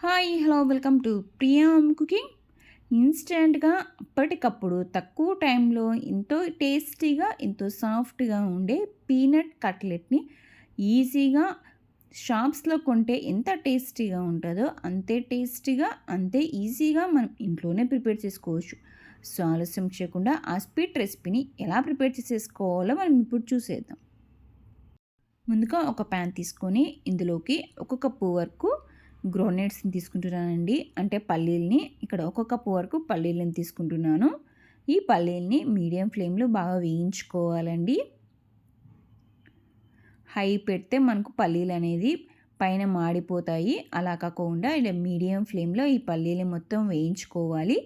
Hi hello welcome to Priya cooking. ఇన్స్టెంట్గా అప్పటికప్పుడు తక్కువ టైంలో ఎంతో టేస్టీగా ఎంతో సాఫ్ట్గా ఉండే పీనట్ కట్లెట్ని ఈజీగా షాప్స్లో కొంటే ఎంత టేస్టీగా ఉంటుందో అంతే టేస్టీగా అంతే ఈజీగా మనం ఇంట్లోనే ప్రిపేర్ చేసుకోవచ్చు. సో ఆలస్యం చేయకుండా ఆ స్వీట్ రెసిపీని ఎలా ప్రిపేర్ చేసేసుకోవాలో మనం ఇప్పుడు చూసేద్దాం. ముందుగా ఒక ప్యాన్ తీసుకొని ఇందులోకి ఒక కప్పు వరకు గ్రౌండ్నట్స్ని తీసుకుంటున్నానండి. అంటే పల్లీల్ని ఇక్కడ ఒక కప్పు వరకు పల్లీలను తీసుకుంటున్నాను. ఈ పల్లీల్ని మీడియం ఫ్లేమ్లో బాగా వేయించుకోవాలండి. హై పెడితే మనకు పల్లీలు అనేది పైన మాడిపోతాయి. అలా కాకుండా ఇలా మీడియం ఫ్లేమ్లో ఈ పల్లీలు మొత్తం వేయించుకోవాలి.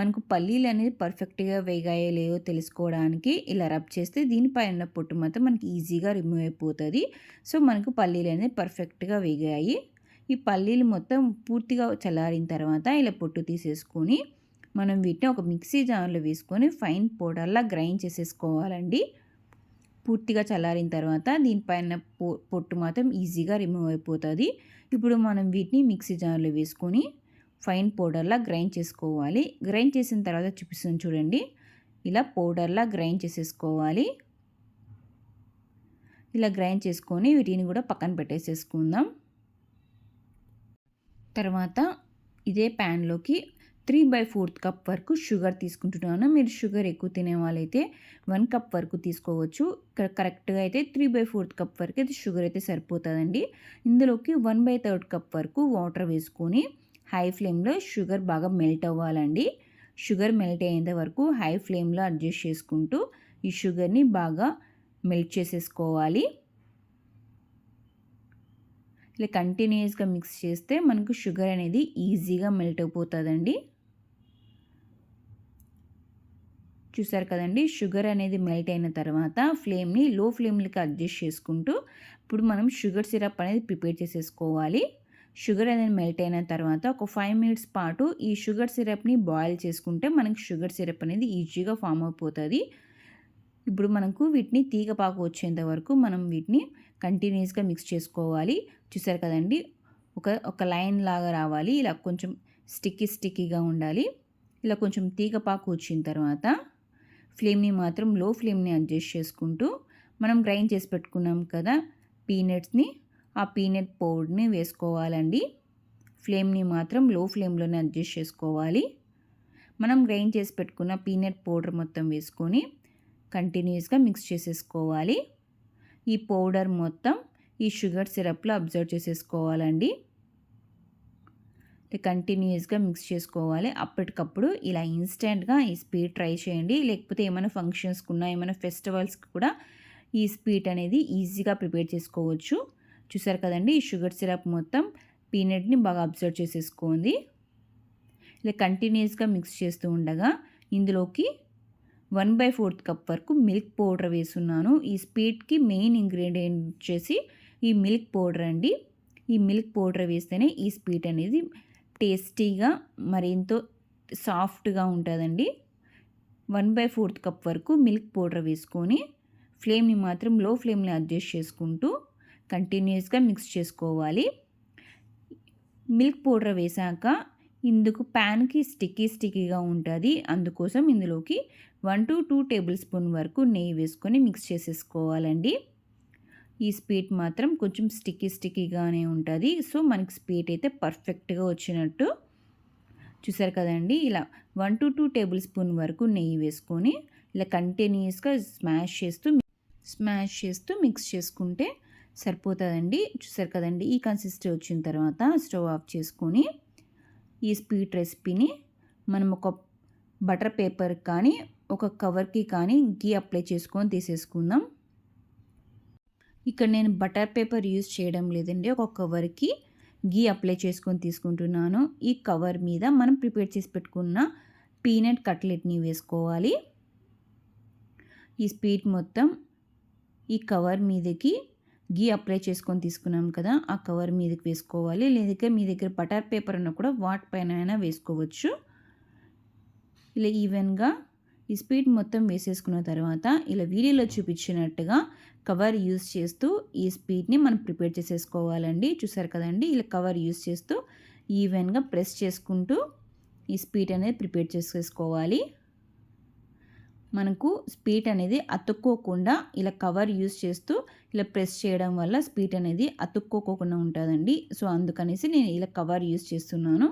మనకు పల్లీలు అనేది పర్ఫెక్ట్గా వేగాయో లేవో తెలుసుకోవడానికి ఇలా రబ్ చేస్తే దీనిపైన పొట్టు మాత్రం మనకి ఈజీగా రిమూవ్ అయిపోతుంది. సో మనకు పల్లీలు అనేది పర్ఫెక్ట్గా వేగాయి. ఈ పల్లీలు మొత్తం పూర్తిగా చల్లారిన తర్వాత ఇలా పొట్టు తీసేసుకొని మనం వీటిని ఒక మిక్సీ జార్లో వేసుకొని ఫైన్ పౌడర్లా గ్రైండ్ చేసేసుకోవాలండి. పూర్తిగా చల్లారిన తర్వాత దీనిపైన పొట్టు మాత్రం ఈజీగా రిమూవ్ అయిపోతుంది. ఇప్పుడు మనం వీటిని మిక్సీ జార్లో వేసుకొని ఫైన్ పౌడర్లా గ్రైండ్ చేసుకోవాలి. గ్రైండ్ చేసిన తర్వాత చూపిస్తాను చూడండి. ఇలా పౌడర్లా గ్రైండ్ చేసేసుకోవాలి. ఇలా గ్రైండ్ చేసుకొని వీటిని కూడా పక్కన పెట్టేసేసుకుందాం. తర్వాత ఇదే ప్యాన్లోకి 3/4 కప్ వరకు షుగర్ తీసుకుంటున్నాను. మీరు షుగర్ ఎక్కువ తినే వాళ్ళైతే 1 కప్ వరకు తీసుకోవచ్చు. ఇక్కడ కరెక్ట్గా అయితే 3/4 కప్ వరకు అయితే షుగర్ అయితే సరిపోతుందండి. ఇందులోకి 1/3 కప్ వరకు వాటర్ వేసుకొని హై ఫ్లేమ్లో షుగర్ బాగా మెల్ట్ అవ్వాలండి. షుగర్ మెల్ట్ అయ్యేంత వరకు హై ఫ్లేమ్లో అడ్జస్ట్ చేసుకుంటూ ఈ షుగర్ని బాగా మెల్ట్ చేసేసుకోవాలి. ఇలా కంటిన్యూస్గా మిక్స్ చేస్తే మనకు షుగర్ అనేది ఈజీగా మెల్ట్ అయిపోతుందండి. చూసారు కదండి, షుగర్ అనేది మెల్ట్ అయిన తర్వాత ఫ్లేమ్ని లో ఫ్లేమ్లకి అడ్జస్ట్ చేసుకుంటూ ఇప్పుడు మనం షుగర్ సిరప్ అనేది ప్రిపేర్ చేసేసుకోవాలి. షుగర్ అనేది మెల్ట్ అయిన తర్వాత ఒక 5 మినిట్స్ పాటు ఈ షుగర్ సిరప్ని బాయిల్ చేసుకుంటే మనకి షుగర్ సిరప్ అనేది ఈజీగా ఫామ్ అయిపోతుంది. ఇప్పుడు మనకు వీటిని తీగపాకు వచ్చేంత వరకు మనం వీటిని కంటిన్యూస్గా మిక్స్ చేసుకోవాలి. చూసారు కదండి, ఒక లైన్ లాగా రావాలి. ఇలా కొంచెం స్టిక్కీగా ఉండాలి. ఇలా కొంచెం తీగపాకు వచ్చిన తర్వాత ఫ్లేమ్ని మాత్రం లో ఫ్లేమ్ని అడ్జస్ట్ చేసుకుంటూ మనం గ్రైండ్ చేసి పెట్టుకున్నాం కదా పీనట్స్ని, ఆ పీనట్ పౌడర్ని వేసుకోవాలండి. ఫ్లేమ్ని మాత్రం లో ఫ్లేమ్లోనే అడ్జస్ట్ చేసుకోవాలి. మనం గ్రైండ్ చేసి పెట్టుకున్న పీనట్ పౌడర్ మొత్తం వేసుకొని కంటిన్యూస్గా మిక్స్ చేసేసుకోవాలి. ఈ పౌడర్ మొత్తం ఈ షుగర్ సిరప్లో అబ్జర్వ్ చేసేసుకోవాలండి. కంటిన్యూస్గా మిక్స్ చేసుకోవాలి. అప్పటికప్పుడు ఇలా ఇన్స్టెంట్గా ఈ స్వీట్ ట్రై చేయండి. లేకపోతే ఏమైనా ఫంక్షన్స్కి ఉన్నా ఏమైనా ఫెస్టివల్స్కి కూడా ఈ స్వీట్ అనేది ఈజీగా ప్రిపేర్ చేసుకోవచ్చు. చూసారు కదండి, ఈ షుగర్ సిరప్ మొత్తం పీనట్ని బాగా అబ్జర్వ్ చేసేసుకోండి. ఇలా కంటిన్యూస్గా మిక్స్ చేస్తూ ఉండగా ఇందులోకి 1/4 కప్ వరకు మిల్క్ పౌడర్ వేస్తున్నాను. ఈ స్వీట్కి మెయిన్ ఇంగ్రీడియంట్ వచ్చేసి ఈ మిల్క్ పౌడర్ అండి. ఈ మిల్క్ పౌడర్ వేస్తేనే ఈ స్వీట్ అనేది టేస్టీగా మరింతో సాఫ్ట్గా ఉంటుందండి. 1/4 కప్ వరకు మిల్క్ పౌడర్ వేసుకొని ఫ్లేమ్ని మాత్రం లో ఫ్లేమ్ని అడ్జస్ట్ చేసుకుంటూ కంటిన్యూస్గా మిక్స్ చేసుకోవాలి. మిల్క్ పౌడర్ వేసాక ఇందుకు ప్యాన్కి స్టిక్కీగా ఉంటుంది. అందుకోసం ఇందులోకి 1 to 2 టేబుల్ స్పూన్ వరకు నెయ్యి వేసుకొని మిక్స్ చేసేసుకోవాలండి. ఈ స్వీట్ మాత్రం కొంచెం స్టిక్కీగానే ఉంటుంది. సో మనకి స్వీట్ అయితే పర్ఫెక్ట్గా వచ్చినట్టు. చూసారు కదండి, ఇలా 1 to 2 టేబుల్ స్పూన్ వరకు నెయ్యి వేసుకొని ఇలా కంటిన్యూస్గా స్మాష్ చేస్తూ మిక్స్ చేసుకుంటే సరిపోతుందండి. చూసారు కదండి, ఈ కన్సిస్టెన్సీ వచ్చిన తర్వాత స్టవ్ ఆఫ్ చేసుకొని ఈ స్వీట్ రెసిపీని మనం ఒక బటర్ పేపర్ కానీ ఒక కవర్కి కానీ గీ అప్లై చేసుకొని తీసేసుకుందాం. ఇక్కడ నేను బటర్ పేపర్ యూజ్ చేయడం లేదండి. ఒక కవర్కి గీ అప్లై చేసుకొని తీసుకుంటున్నాను. ఈ కవర్ మీద మనం ప్రిపేర్ చేసి పెట్టుకున్న పీనట్ కట్లెట్ని వేసుకోవాలి. ఈ స్వీట్ మొత్తం ఈ కవర్ మీదకి గీ అప్లై చేసుకొని తీసుకున్నాం కదా, ఆ కవర్ మీదకి వేసుకోవాలి. లేదా మీ దగ్గర బటర్ పేపర్ ఉన్నా కూడా వాటిపైన అయినా వేసుకోవచ్చు. ఇలా ఈవెన్గా ఈ స్వీట్ మొత్తం వేసేసుకున్న తర్వాత ఇలా వీడియోలో చూపించినట్టుగా కవర్ యూస్ చేస్తూ ఈ స్వీట్ని మనం ప్రిపేర్ చేసేసుకోవాలండి. చూసారు కదండి, ఇలా కవర్ యూస్ చేస్తూ ఈవెన్గా ప్రెస్ చేసుకుంటూ ఈ స్వీట్ అనేది ప్రిపేర్ చేసేసుకోవాలి. మనకు స్వీట్ అనేది అతుక్కోకుండా ఇలా కవర్ యూస్ చేస్తూ ఇలా ప్రెస్ చేయడం వల్ల స్వీట్ అనేది అతుక్కోకుండా ఉంటుందండి. సో అందుకనేసి నేను ఇలా కవర్ యూస్ చేస్తున్నాను.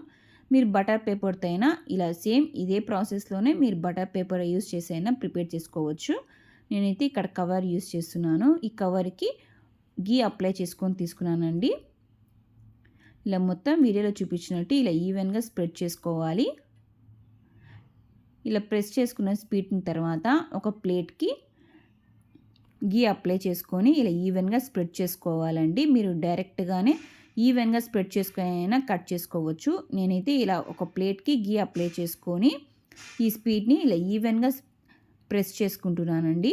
మీరు బటర్ పేపర్తో అయినా ఇలా సేమ్ ఇదే ప్రాసెస్లోనే మీరు బటర్ పేపర్ యూస్ చేసి అయినా ప్రిపేర్ చేసుకోవచ్చు. నేనైతే ఇక్కడ కవర్ యూస్ చేస్తున్నాను. ఈ కవర్కి గీ అప్లై చేసుకొని తీసుకున్నానండి. ఇలా మొత్తం వీడియోలో చూపించినట్టు ఇలా ఈవెన్గా స్ప్రెడ్ చేసుకోవాలి. ఇలా ప్రెస్ చేసుకున్న స్వీట్ని తర్వాత ఒక ప్లేట్కి గీ అప్లై చేసుకొని ఇలా ఈవెన్గా స్ప్రెడ్ చేసుకోవాలండి. మీరు డైరెక్ట్గానే ఈవెన్గా స్ప్రెడ్ చేసుకొని అయినా కట్ చేసుకోవచ్చు. నేనైతే ఇలా ఒక ప్లేట్కి గీ అప్లై చేసుకొని ఈ స్వీట్ని ఇలా ఈవెన్గా ప్రెస్ చేసుకుంటున్నానండి.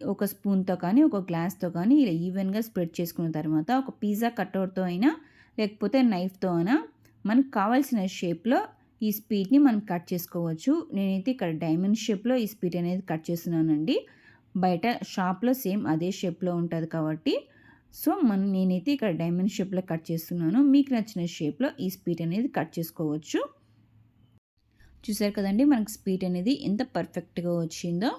ఒక స్పూన్తో కానీ ఒక గ్లాస్తో కానీ ఇలా ఈవెన్గా స్ప్రెడ్ చేసుకున్న తర్వాత ఒక పిజ్జా కట్టర్తో అయినా లేకపోతే నైఫ్తో అయినా మనకు కావాల్సిన షేప్లో ఈ స్వీట్ని మనం కట్ చేసుకోవచ్చు. నేనైతే ఇక్కడ డైమండ్ షేప్లో ఈ స్వీట్ అనేది కట్ చేస్తున్నానండి. బయట షాప్లో సేమ్ అదే షేప్లో ఉంటుంది కాబట్టి సో నేనైతే ఇక్కడ డైమండ్ షేప్లో కట్ చేస్తున్నాను. మీకు నచ్చిన షేప్లో ఈ స్వీట్ అనేది కట్ చేసుకోవచ్చు. చూసారు కదండి మనకు స్వీట్ అనేది ఎంత పర్ఫెక్ట్గా వచ్చిందో.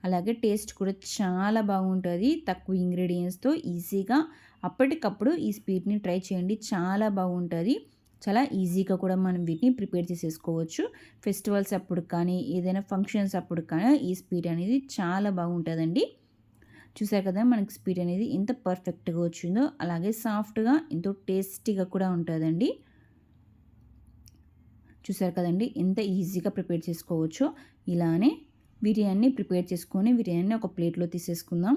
అలాగే టేస్ట్ కూడా చాలా బాగుంటుంది. తక్కువ ఇంగ్రీడియంట్స్తో ఈజీగా అప్పటికప్పుడు ఈ స్వీట్ని ట్రై చేయండి. చాలా బాగుంటుంది. చాలా ఈజీగా కూడా మనం వీటిని ప్రిపేర్ చేసేసుకోవచ్చు. ఫెస్టివల్స్ అప్పుడు కానీ ఏదైనా ఫంక్షన్స్ అప్పుడు కానీ ఈ స్వీట్ అనేది చాలా బాగుంటుందండి. చూసారు కదా మనకి స్వీట్ అనేది ఎంత పర్ఫెక్ట్గా వచ్చిందో. అలాగే సాఫ్ట్గా ఎంతో టేస్టీగా కూడా ఉంటుందండి. చూసారు కదండి ఎంత ఈజీగా ప్రిపేర్ చేసుకోవచ్చో. ఇలానే బిర్యానీ ప్రిపేర్ చేసుకొని బిర్యానీ ఒక ప్లేట్లో తీసేసుకుందాం.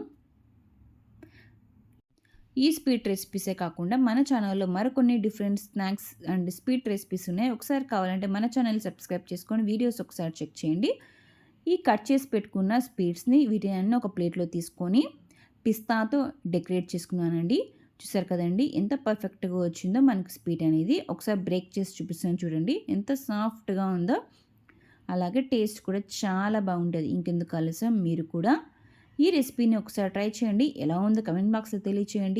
ఈ స్వీట్ రెసిపీసే కాకుండా మన ఛానల్లో మరికొన్ని different snacks and sweet recipes ఉన్నాయి. ఒకసారి కావాలంటే మన ఛానల్ సబ్స్క్రైబ్ చేసుకొని వీడియోస్ ఒకసారి చెక్ చేయండి. ఈ కట్ చేసి పెట్టుకున్న స్వీట్స్ని వీటిని ఒక ప్లేట్లో తీసుకొని పిస్తాతో డెకరేట్ చేసుకున్నానండి. చూసారు కదండి ఎంత పర్ఫెక్ట్గా వచ్చిందో మనకి స్వీట్ అనేది. ఒకసారి బ్రేక్ చేసి చూపిస్తాను చూడండి ఎంత సాఫ్ట్గా ఉందో. అలాగే టేస్ట్ కూడా చాలా బాగుంటుంది. ఇంకెందుకు ఆలస్యం మీరు కూడా ఈ రెసిపీని ఒకసారి ట్రై చేయండి. ఎలా ఉందో కమెంట్ బాక్స్లో తెలియచేయండి.